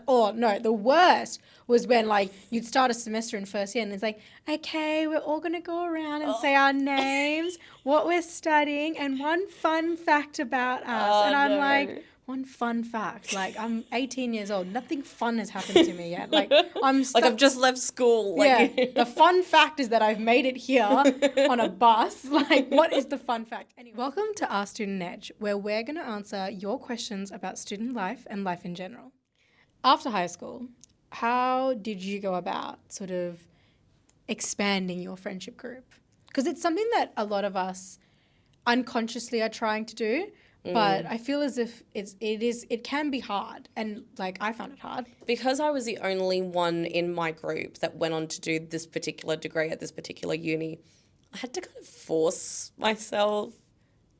Or no, the worst was when like you'd start a semester in first year and it's like, okay, we're all going to go around and say our names, what we're studying, and one fun fact about us. And I'm like, one fun fact. Like, I'm 18 years old. Nothing fun has happened to me yet. Like, like I've just left school. Like, yeah. The fun fact is that I've made it here on a bus. Like, what is the fun fact? Anyway, welcome to Our Student Edge, where we're going to answer your questions about student life and life in general. After high school, how did you go about sort of expanding your friendship group? Because it's something that a lot of us unconsciously are trying to do. But I feel as if it can be hard. And like, I found it hard. Because I was the only one in my group that went on to do this particular degree at this particular uni, I had to kind of force myself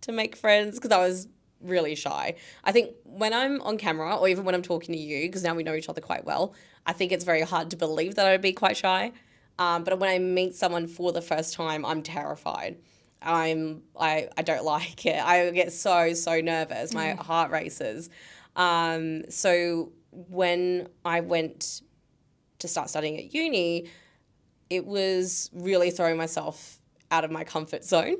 to make friends because I was really shy. I think when I'm on camera or even when I'm talking to you, because now we know each other quite well, I think it's very hard to believe that I'd be quite shy. But when I meet someone for the first time, I'm terrified. I don't like it. I get so nervous. My heart races. So when I went to start studying at uni, it was really throwing myself out of my comfort zone.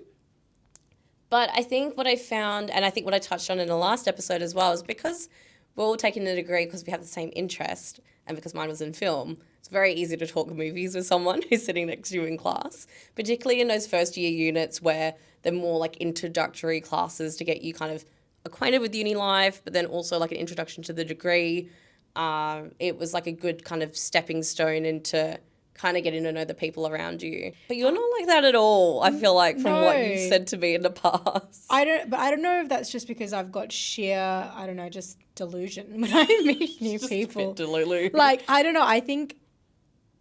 But I think what I found, and I think what I touched on in the last episode as well, is because we're all taking a degree because we have the same interest, and because mine was in film, it's very easy to talk movies with someone who's sitting next to you in class, particularly in those first year units where they're more like introductory classes to get you kind of acquainted with uni life, but then also like an introduction to the degree. It was like a good kind of stepping stone into kind of getting to know the people around you. But you're not like that at all, I feel like, from what you've said to me in the past. I don't know if that's just because I've got sheer, just delusion when I meet new people. A bit delulu. Like, I don't know, I think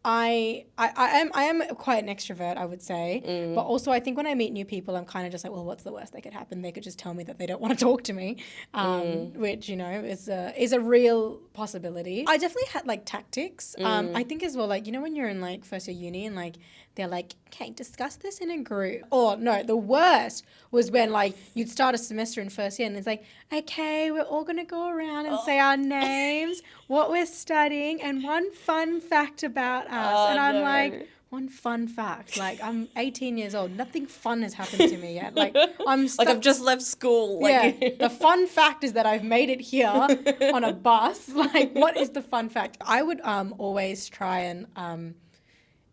I am quite an extrovert, I would say. But also I think when I meet new people, I'm kind of just like, well, what's the worst that could happen? They could just tell me that they don't want to talk to me, which, is a real possibility. I definitely had like tactics. I think as well, like, when you're in like first year uni and like, they're like, okay, discuss this in a group. Or no, the worst was when like you'd start a semester in first year and it's like, okay, we're all going to go around and say our names, what we're studying, and one fun fact about us. And I'm like, one fun fact. Like, I'm 18 years old. Nothing fun has happened to me yet. Like, like I've just left school. Like, yeah. The fun fact is that I've made it here on a bus. Like, what is the fun fact? I would always try and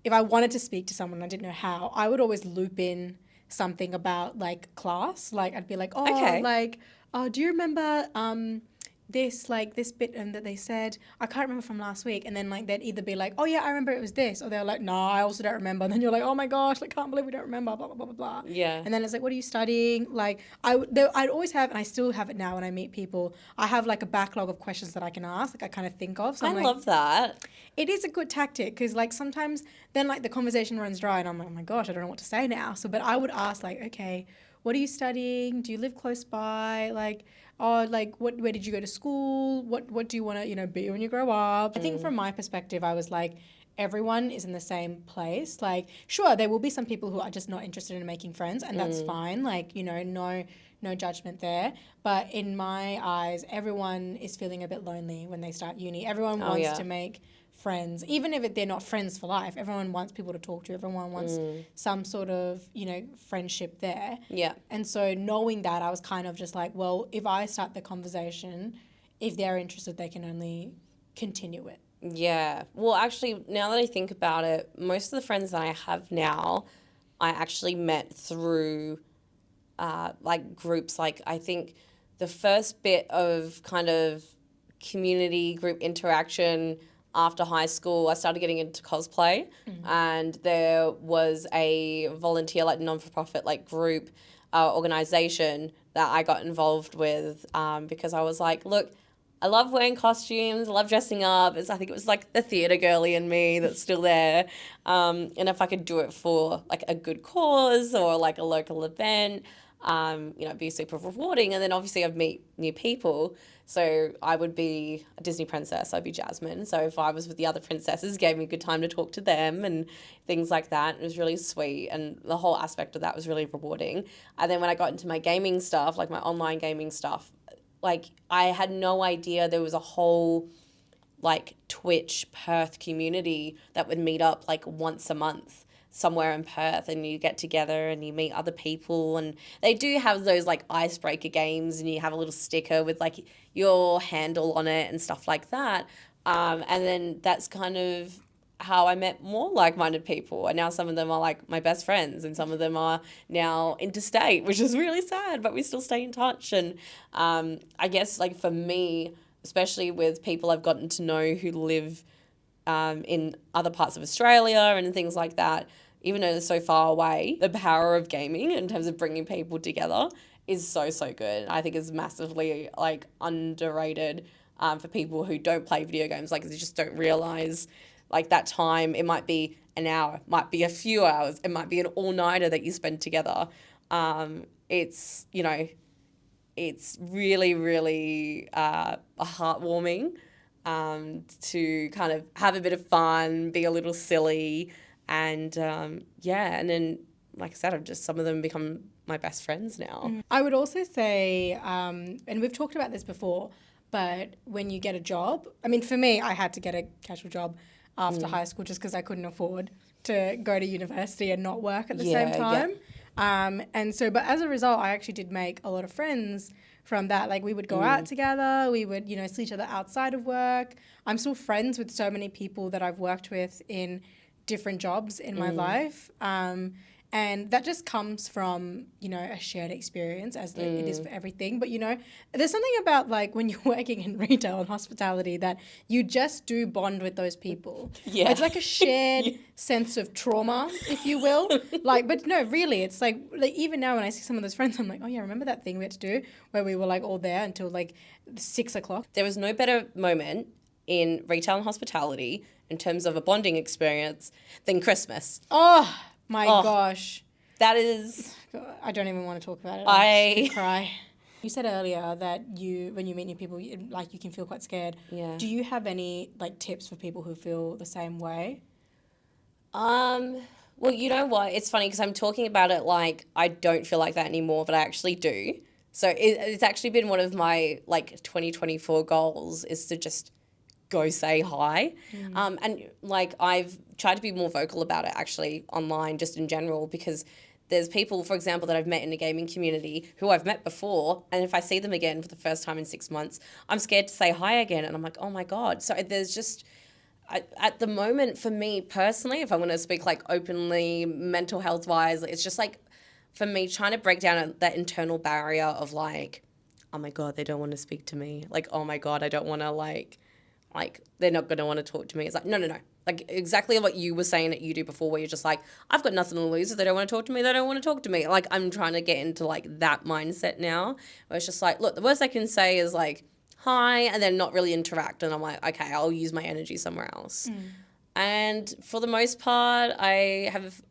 if I wanted to speak to someone and I didn't know how, I would always loop in something about like class. Like, I'd be like, do you remember this bit that they said? I can't remember from last week. And then like they'd either be like, oh yeah, I remember it was this, or they're like, no, I also don't remember. And then you're like, oh my gosh, I can't believe we don't remember, blah blah blah blah blah. Yeah. And then it's like, what are you studying? Like, I'd always have, and I still have it now when I meet people, I have like a backlog of questions that I can ask, like I kind of think of. So I love that. It is a good tactic because like sometimes then like the conversation runs dry and I'm like, oh my gosh, I don't know what to say now. So, but I would ask like, okay, what are you studying? Do you live close by? Like, oh, like where did you go to school? What do you want to, be when you grow up? I think from my perspective, I was like, everyone is in the same place. Like, sure, there will be some people who are just not interested in making friends, and that's fine. Like, no judgment there. But in my eyes, everyone is feeling a bit lonely when they start uni. Everyone wants to make friends, even if they're not friends for life. Everyone wants people to talk to. Everyone wants some sort of, friendship there. Yeah. And so knowing that, I was kind of just like, well, if I start the conversation, if they're interested, they can only continue it. Yeah. Well, actually, now that I think about it, most of the friends that I have now, I actually met through like groups. Like, I think the first bit of kind of community group interaction after high school, I started getting into cosplay, and there was a volunteer, like non-for-profit, like group organization that I got involved with because I was like, look, I love wearing costumes, I love dressing up. I think it was like the theatre girly in me that's still there. And if I could do it for like a good cause or like a local event, it'd be super rewarding. And then obviously I'd meet new people. So I would be a Disney princess, I'd be Jasmine. So if I was with the other princesses, it gave me a good time to talk to them and things like that. It was really sweet, and the whole aspect of that was really rewarding. And then when I got into my gaming stuff, like my online gaming stuff, like I had no idea there was a whole like Twitch Perth community that would meet up like once a month somewhere in Perth, and you get together and you meet other people, and they do have those like icebreaker games, and you have a little sticker with like your handle on it and stuff like that. And then that's kind of how I met more like-minded people, and now some of them are like my best friends, and some of them are now interstate, which is really sad, but we still stay in touch. And I guess like for me, especially with people I've gotten to know who live in other parts of Australia and things like that, even though they're so far away, the power of gaming in terms of bringing people together is so, so good. I think it's massively like underrated for people who don't play video games. Like they just don't realize like that time. It might be an hour, might be a few hours, it might be an all-nighter that you spend together. It's, you know, it's really, really heartwarming to kind of have a bit of fun, be a little silly, and yeah, and then like I said, I've just, some of them become my best friends now. I would also say, and we've talked about this before, but when you get a job, I mean, for me, I had to get a casual job after high school just because I couldn't afford to go to university and not work at the same time. And so, but as a result, I actually did make a lot of friends from that. Like we would go out together, we would, you know, see each other outside of work. I'm still friends with so many people that I've worked with in different jobs in my life. And that just comes from, you know, a shared experience as it is for everything. But, you know, there's something about like when you're working in retail and hospitality that you just do bond with those people. Yeah. It's like a shared sense of trauma, if you will. Like, but no, really, it's like even now when I see some of those friends, I'm like, oh yeah, remember that thing we had to do where we were like all there until like 6 o'clock? There was no better moment in retail and hospitality in terms of a bonding experience than Christmas. Oh, my gosh. That is... God, I don't even want to talk about it. I cry. You said earlier that when you meet new people, you can feel quite scared. Yeah. Do you have any like tips for people who feel the same way? Well, you know what? It's funny because I'm talking about it like I don't feel like that anymore, but I actually do. So it's actually been one of my like 2024 goals is to just go say hi. And like I've tried to be more vocal about it actually online just in general, because there's people, for example, that I've met in the gaming community who I've met before, and if I see them again for the first time in 6 months, I'm scared to say hi again, and I'm like, oh my God. So there's just, at the moment for me personally, if I'm going to speak like openly mental health wise, it's just like for me trying to break down that internal barrier of like, oh my God, they don't want to speak to me. Like, oh my God, I don't want to like they're not going to want to talk to me. It's like, no. Like exactly what you were saying that you do before, where you're just like, I've got nothing to lose. If they don't want to talk to me, they don't want to talk to me. Like I'm trying to get into like that mindset now, where it's just like, look, the worst I can say is like, hi, and then not really interact. And I'm like, okay, I'll use my energy somewhere else. And for the most part, I've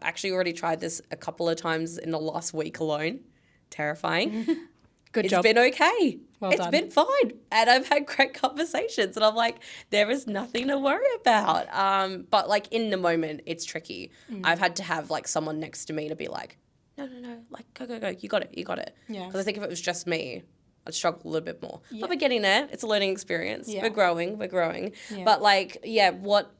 actually already tried this a couple of times in the last week alone. Terrifying. Good job. It's been okay. Well it's done. been fine. And I've had great conversations, and I'm like, there is nothing to worry about. But like in the moment, it's tricky. I've had to have like someone next to me to be like, no, like go. You got it. Yeah. Because I think if it was just me, I'd struggle a little bit more. Yeah. But we're getting there. It's a learning experience. Yeah. We're growing. Yeah. But like, yeah, what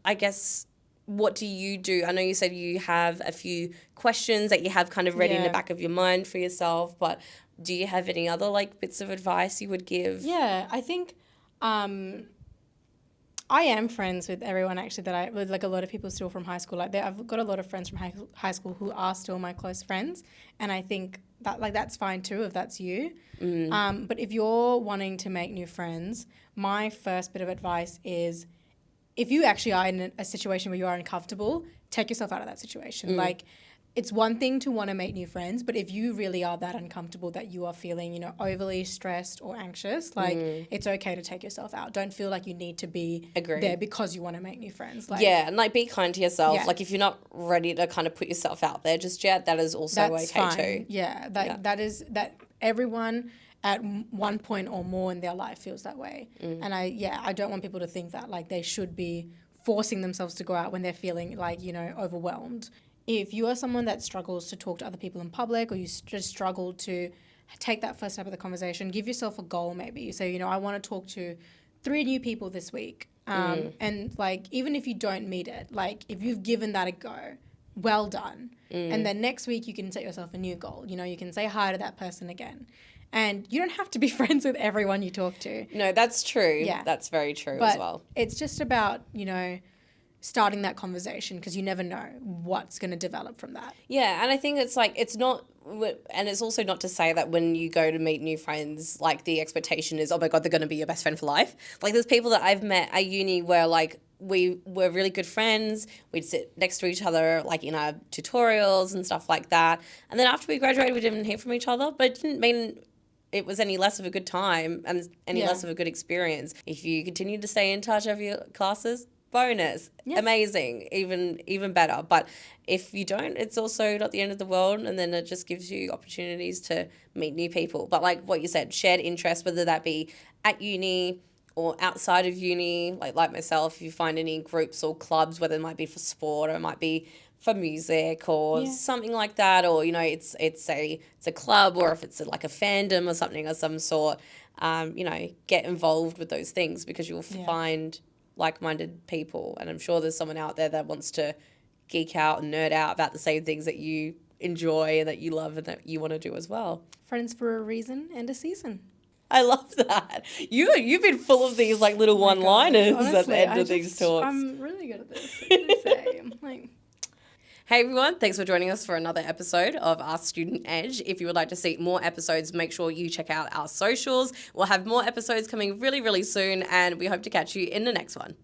do you do? I know you said you have a few questions that you have kind of ready in the back of your mind for yourself, but do you have any other like bits of advice you would give? Yeah, I think I am friends with everyone actually with like a lot of people still from high school. Like I've got a lot of friends from high school who are still my close friends, and I think that like that's fine too if that's you. But if you're wanting to make new friends, my first bit of advice is, if you actually are in a situation where you are uncomfortable, take yourself out of that situation. Like, it's one thing to want to make new friends, but if you really are that uncomfortable that you are feeling, you know, overly stressed or anxious, like it's okay to take yourself out. Don't feel like you need to be there because you want to make new friends. Like, yeah, and like be kind to yourself. Yeah. Like if you're not ready to kind of put yourself out there just yet, that is also okay fine. Too. Yeah, that everyone at one point or more in their life feels that way. And I don't want people to think that like they should be forcing themselves to go out when they're feeling like, you know, overwhelmed. If you are someone that struggles to talk to other people in public, or you just struggle to take that first step of the conversation, give yourself a goal maybe. You say, you know, I want to talk to 3 new people this week. And like, even if you don't meet it, like if you've given that a go, well done. And then next week you can set yourself a new goal. You know, you can say hi to that person again. And you don't have to be friends with everyone you talk to. No, that's true. Yeah. That's very true But as well. it's just about, you know, starting that conversation, because you never know what's going to develop from that. Yeah, and I think it's like, it's not, and it's also not to say that when you go to meet new friends, like the expectation is, oh my God, they're going to be your best friend for life. Like there's people that I've met at uni where like we were really good friends. We'd sit next to each other like in our tutorials and stuff like that. And then after we graduated, we didn't hear from each other, but it didn't mean it was any less of a good time and any less of a good experience. If you continue to stay in touch over your classes, bonus, amazing, even better. But if you don't, it's also not the end of the world, and then it just gives you opportunities to meet new people. But like what you said, shared interests, whether that be at uni or outside of uni, like myself, if you find any groups or clubs, whether it might be for sport or it might be for music or something like that, or you know, it's a club, or if it's like a fandom or something of some sort, you know, get involved with those things, because you'll find like-minded people, and I'm sure there's someone out there that wants to geek out and nerd out about the same things that you enjoy and that you love and that you want to do as well. Friends for a reason and a season. I love that. You've been full of these like little one-liners at the end of these talks. I'm really good at this. I gotta say. I'm like... Hey everyone, thanks for joining us for another episode of Our Student Edge. If you would like to see more episodes, make sure you check out our socials. We'll have more episodes coming really, really soon, and we hope to catch you in the next one.